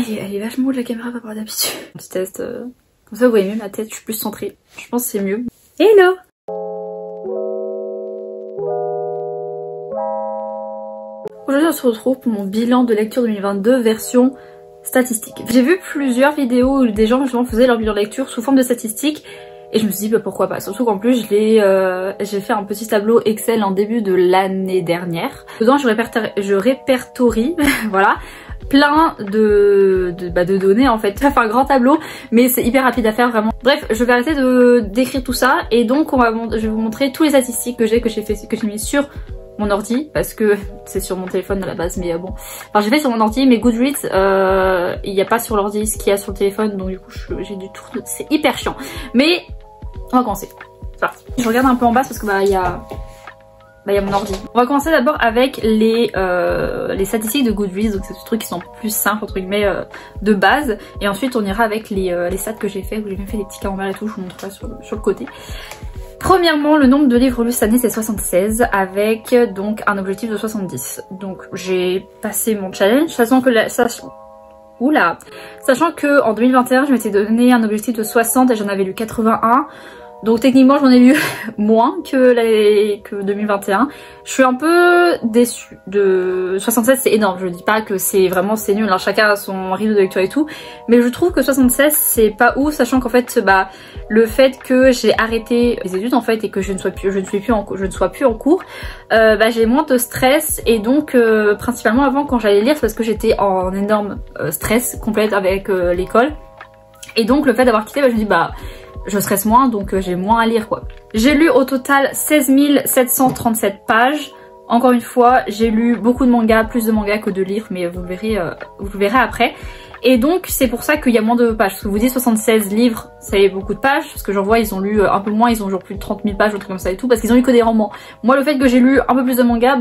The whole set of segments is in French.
Elle est vachement haut de la caméra par rapport à d'habitude. Petit test, comme ça vous voyez mieux ma tête, je suis plus centrée. Je pense que c'est mieux. Hello! Aujourd'hui on se retrouve pour mon bilan de lecture 2022 version statistique. J'ai vu plusieurs vidéos où des gens justement faisaient leur bilan de lecture sous forme de statistiques et je me suis dit bah pourquoi pas, surtout qu'en plus j'ai fait un petit tableau Excel en début de l'année dernière. Dedans je répertorie voilà, plein de données en fait. Ça fait un grand tableau mais c'est hyper rapide à faire vraiment. Bref, je vais arrêter d'écrire tout ça et donc je vais vous montrer tous les statistiques que j'ai mis sur mon ordi parce que c'est sur mon téléphone à la base, mais bon, enfin j'ai fait sur mon ordi, mais Goodreads il n'y a pas sur l'ordi ce qu'il y a sur le téléphone, donc du coup j'ai du tout, c'est hyper chiant, mais on va commencer. C'est parti. Je regarde un peu en bas parce que il y a mon ordi. On va commencer d'abord avec les statistiques de Goodreads, donc c'est des trucs qui sont plus simples entre guillemets de base, et ensuite on ira avec les stats que j'ai fait, où j'ai même fait des petits camemberts et tout, je vous montrerai sur le côté. Premièrement, le nombre de livres lus cette année c'est 76 avec donc un objectif de 70. Donc j'ai passé mon challenge, sachant que en 2021 je m'étais donné un objectif de 60 et j'en avais lu 81. Donc techniquement j'en ai lu moins que 2021. Je suis un peu déçue de 67, c'est énorme, je dis pas que c'est nul, hein. Chacun a son rythme de lecture et tout, mais je trouve que 76 c'est pas ouf, sachant qu'en fait le fait que j'ai arrêté les études en fait et que je ne sois plus en cours, j'ai moins de stress et donc principalement avant quand j'allais lire c'est parce que j'étais en énorme stress complète avec l'école, et donc le fait d'avoir quitté je me dis je stresse moins, donc j'ai moins à lire quoi. J'ai lu au total 16 737 pages. Encore une fois, j'ai lu beaucoup de mangas, plus de mangas que de livres, mais vous le verrez après. Et donc c'est pour ça qu'il y a moins de pages. Parce que vous dites 76 livres, c'est beaucoup de pages. Parce que j'en vois, ils ont lu un peu moins, ils ont genre plus de 30 000 pages, ou un truc comme ça et tout. Parce qu'ils ont lu que des romans. Moi, le fait que j'ai lu un peu plus de mangas,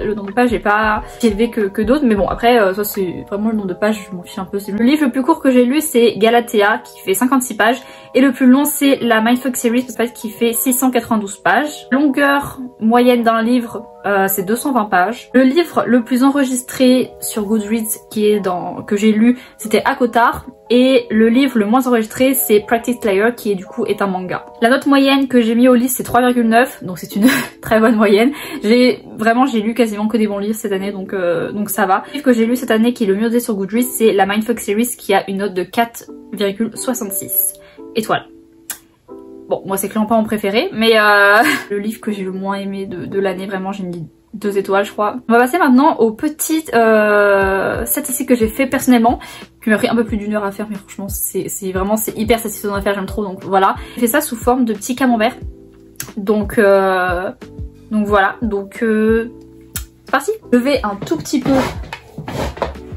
le nombre de pages n'est pas si élevé que d'autres. Mais bon, après, ça c'est vraiment le nombre de pages, je m'en fiche un peu. Le livre le plus court que j'ai lu, c'est Galatea, qui fait 56 pages. Et le plus long, c'est la Mindfuck Series, qui fait 692 pages. Longueur moyenne d'un livre, c'est 220 pages. Le livre le plus enregistré sur Goodreads que j'ai lu, c'était ACOTAR, et le livre le moins enregistré c'est Practice Player qui du coup est un manga. La note moyenne que j'ai mis au livre c'est 3,9, donc c'est une très bonne moyenne. J'ai lu quasiment que des bons livres cette année, donc ça va. Le livre que j'ai lu cette année qui est le mieux noté sur Goodreads c'est la Mindfuck Series qui a une note de 4,66 étoiles. Bon, moi c'est clairement pas mon préféré, mais le livre que j'ai le moins aimé de l'année, vraiment j'ai mis 2 étoiles je crois. On va passer maintenant aux petites statistiques que j'ai fait personnellement, qui m'a pris un peu plus d'1 heure à faire, mais franchement c'est hyper satisfaisant à faire, j'aime trop, donc voilà. J'ai fait ça sous forme de petits camemberts, donc voilà, c'est parti. Je vais un tout petit peu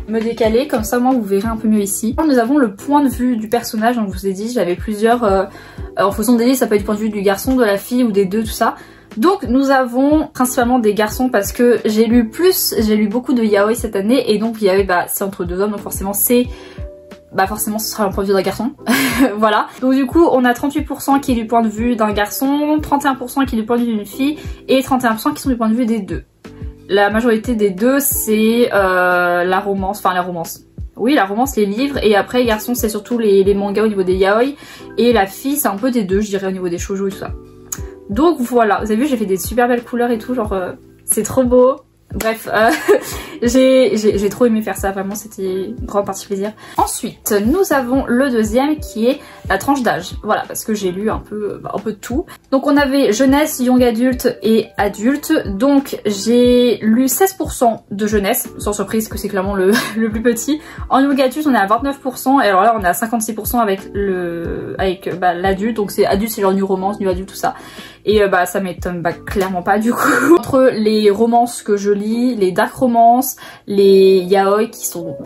me décaler, comme ça moi vous verrez un peu mieux ici. Nous avons le point de vue du personnage, donc je vous ai dit j'avais plusieurs en fonction des livres, ça peut être du point de vue du garçon, de la fille ou des deux, tout ça. Donc nous avons principalement des garçons parce que j'ai lu beaucoup de yaoi cette année, et donc yaoi c'est entre deux hommes, donc forcément ce sera un point de vue d'un garçon. Voilà. Donc du coup on a 38% qui est du point de vue d'un garçon, 31% qui est du point de vue d'une fille et 31% qui sont du point de vue des deux. La majorité des deux c'est la romance, oui la romance, les livres, et après les garçons c'est surtout les mangas au niveau des yaoi, et la fille c'est un peu des deux je dirais au niveau des shoujo et tout ça. Donc voilà, vous avez vu j'ai fait des super belles couleurs et tout, genre c'est trop beau. Bref, j'ai trop aimé faire ça, vraiment c'était une grande partie plaisir. Ensuite, nous avons le deuxième qui est la tranche d'âge. Voilà, parce que j'ai lu un peu de tout. Donc on avait jeunesse, young adulte et adulte. Donc j'ai lu 16% de jeunesse, sans surprise que c'est clairement le plus petit. En young adulte on est à 29%, et alors là on est à 56% avec l'adulte. Donc c'est adulte, c'est genre new romance, new adulte, tout ça. Et ça m'étonne clairement pas du coup. Entre les romances que je lis, les dark romances, les yaoi qui sont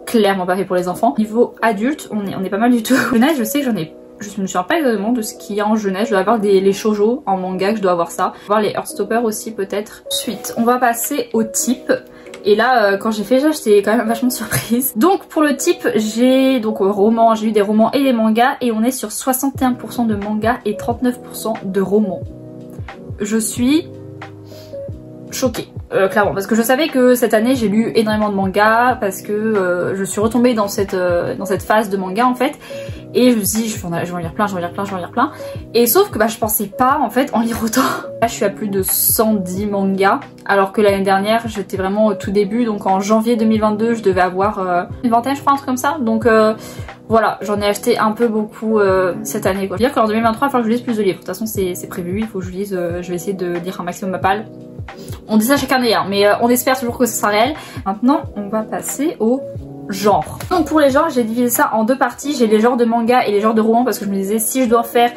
clairement pas faits pour les enfants. Niveau adulte, on est pas mal du tout. Jeunesse, je sais que je me souviens pas exactement de ce qu'il y a en jeunesse. Je dois avoir les shoujo en manga, que je dois avoir ça. Voir les Heartstopper aussi peut-être. Ensuite, on va passer au type. Et là, quand j'ai fait ça, j'étais quand même vachement surprise. Donc pour le type, j'ai lu des romans et des mangas, et on est sur 61% de mangas et 39% de romans. Je suis choquée. clairement, parce que je savais que cette année j'ai lu énormément de mangas, parce que je suis retombée dans cette phase de manga en fait, et je me suis dit je vais en lire plein, et sauf que bah je pensais pas en fait en lire autant. Là je suis à plus de 110 mangas, alors que l'année dernière j'étais vraiment au tout début, donc en janvier 2022 je devais avoir une vingtaine je crois, un truc comme ça, donc voilà, j'en ai acheté un peu beaucoup cette année quoi. Je veux dire qu'en 2023 il va falloir que je lise plus de livres, de toute façon c'est prévu, il faut que je lise, je vais essayer de lire un maximum à Pâle. On dit ça chaque année hein, mais on espère toujours que ce sera réel. Maintenant on va passer au genre. Donc pour les genres j'ai divisé ça en deux parties, j'ai les genres de manga et les genres de romans, parce que je me disais si je dois faire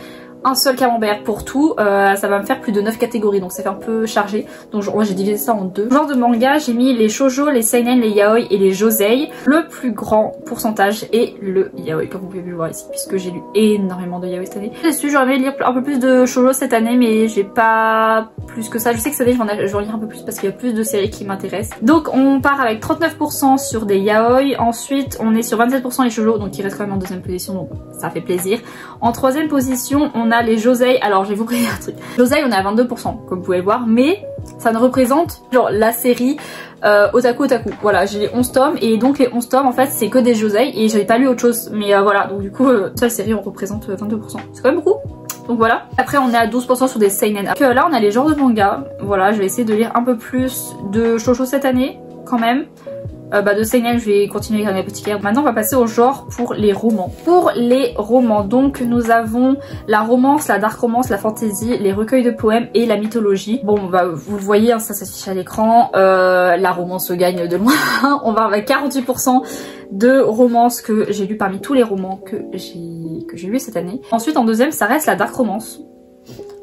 un seul camembert pour tout, ça va me faire plus de 9 catégories, donc ça fait un peu chargé. Donc moi j'ai divisé ça en deux. Genre de manga, j'ai mis les shoujo, les seinen, les yaoi et les josei. Le plus grand pourcentage est le yaoi, comme vous pouvez le voir ici, puisque j'ai lu énormément de yaoi cette année. Déçue, j'aurais aimé lire un peu plus de shoujo cette année, mais j'ai pas plus que ça. Je sais que cette année je vais en lire un peu plus parce qu'il y a plus de séries qui m'intéressent. Donc on part avec 39% sur des yaoi, ensuite on est sur 27% les shoujo, donc il reste quand même en deuxième position, donc ça fait plaisir. En troisième position on a les josei. Alors je vais vous prévenir un truc, josei on est à 22% comme vous pouvez le voir, mais ça ne représente genre la série Otaku. Voilà, j'ai les 11 tomes et donc les 11 tomes en fait c'est que des josei et j'avais pas lu autre chose, mais voilà, donc du coup cette série on représente 22%, c'est quand même beaucoup. Donc voilà, après on est à 12% sur des seinen. Donc là on a les genres de manga, voilà, je vais essayer de lire un peu plus de shoujo cette année quand même. De seinen je vais continuer avec Harry Potter. Maintenant on va passer au genre pour les romans. Pour les romans donc nous avons la romance, la dark romance, la fantasy, les recueils de poèmes et la mythologie. Bon bah vous le voyez hein, ça s'affiche à l'écran, la romance gagne de loin. On va avec 48% de romances que j'ai lu parmi tous les romans que j'ai lu cette année. Ensuite en deuxième ça reste la dark romance.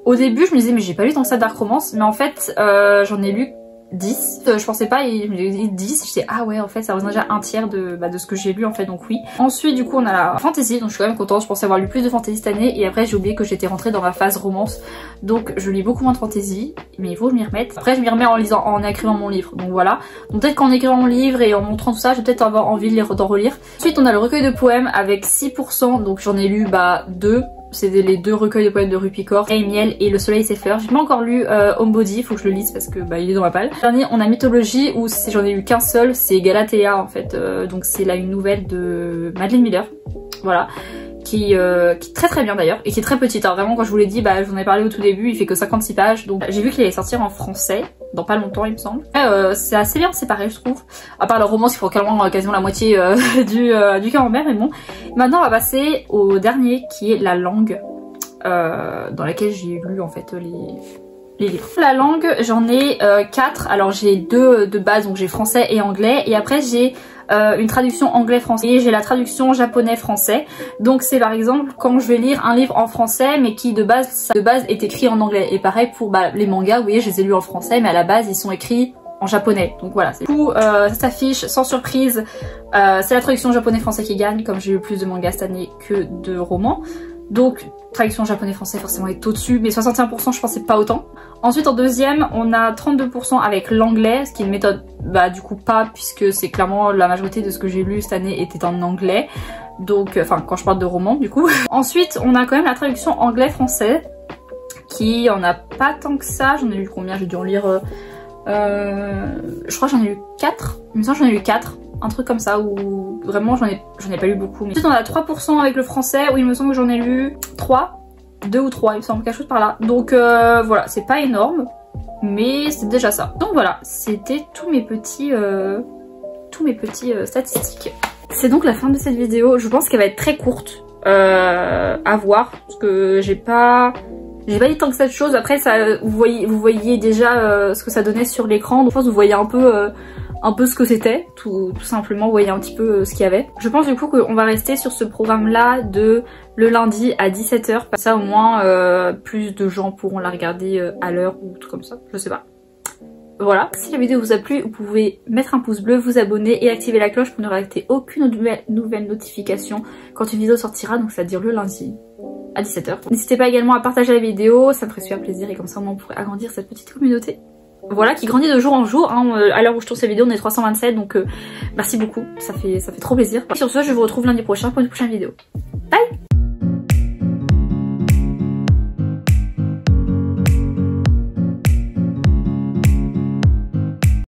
Au début je me disais mais j'ai pas lu tant que ça de dark romance, mais en fait j'en ai lu 10, je pensais pas, et je me disais 10, je disais ah ouais en fait ça représente déjà un tiers de ce que j'ai lu en fait, donc oui. Ensuite du coup on a la fantasy, donc je suis quand même contente, je pensais avoir lu plus de fantasy cette année, et après j'ai oublié que j'étais rentrée dans ma phase romance, donc je lis beaucoup moins de fantasy, mais il faut que je m'y remette. Après je m'y remets en écrivant mon livre, donc voilà. Donc peut-être qu'en écrivant mon livre et en montrant tout ça, je vais peut-être avoir envie d'en relire. Ensuite on a le recueil de poèmes avec 6%, donc j'en ai lu 2. C'est les deux recueils de poèmes de Rupicor, et Miel et Le Soleil et ses fleurs. J'ai pas encore lu Homebody, faut que je le lise parce que il est dans ma palle. Dernier on a Mythologie où j'en ai lu qu'un seul, c'est Galatea en fait, donc c'est là une nouvelle de Madeline Miller, voilà, qui est très bien d'ailleurs, et qui est très petite, alors vraiment quand je vous l'ai dit, je vous en ai parlé au tout début, il fait que 56 pages, donc j'ai vu qu'il allait sortir en français dans pas longtemps il me semble. C'est assez bien séparé je trouve, à part le romance qui prend quasiment la moitié du camembert, mais bon. Maintenant on va passer au dernier qui est la langue, dans laquelle j'ai lu en fait les livres. La langue j'en ai 4, alors j'ai 2 de base, donc j'ai français et anglais, et après j'ai une traduction anglais-français et j'ai la traduction japonais-français. Donc c'est par exemple quand je vais lire un livre en français mais qui de base est écrit en anglais, et pareil pour les mangas, vous voyez je les ai lus en français mais à la base ils sont écrits en japonais, donc voilà. Du coup ça s'affiche sans surprise, c'est la traduction japonais-français qui gagne, comme j'ai eu plus de mangas cette année que de romans, donc traduction japonais-français forcément est au-dessus, mais 61% je pensais pas autant. Ensuite en deuxième on a 32% avec l'anglais, ce qui est une méthode du coup pas, puisque c'est clairement la majorité de ce que j'ai lu cette année était en anglais, donc enfin quand je parle de romans du coup. Ensuite on a quand même la traduction anglais-français qui en a pas tant que ça, j'en ai lu combien, j'ai dû en lire je crois que j'en ai lu 4, il me semble que j'en ai lu 4, un truc comme ça, où vraiment j'en ai pas lu beaucoup. Ensuite on a 3% avec le français où il me semble que j'en ai lu 2 ou 3, il me semble, quelque chose par là. Donc voilà, c'est pas énorme, mais c'est déjà ça. Donc voilà, c'était tous mes petits statistiques. C'est donc la fin de cette vidéo, je pense qu'elle va être très courte à voir, parce que j'ai pas dit tant que ça de choses. Après ça, vous voyez déjà ce que ça donnait sur l'écran, donc je pense que vous voyez un peu ce que c'était, tout simplement, vous voyez un petit peu ce qu'il y avait. Je pense du coup qu'on va rester sur ce programme là de le lundi à 17h, ça au moins plus de gens pourront la regarder à l'heure ou tout comme ça, je sais pas. Voilà, si la vidéo vous a plu, vous pouvez mettre un pouce bleu, vous abonner et activer la cloche pour ne rater aucune nouvelle notification quand une vidéo sortira, donc c'est-à-dire le lundi à 17h. N'hésitez pas également à partager la vidéo, ça me ferait super plaisir, et comme ça on pourrait agrandir cette petite communauté. Voilà, qui grandit de jour en jour, hein. À l'heure où je tourne cette vidéo on est 327, donc merci beaucoup, ça fait trop plaisir. Et sur ce je vous retrouve lundi prochain pour une prochaine vidéo.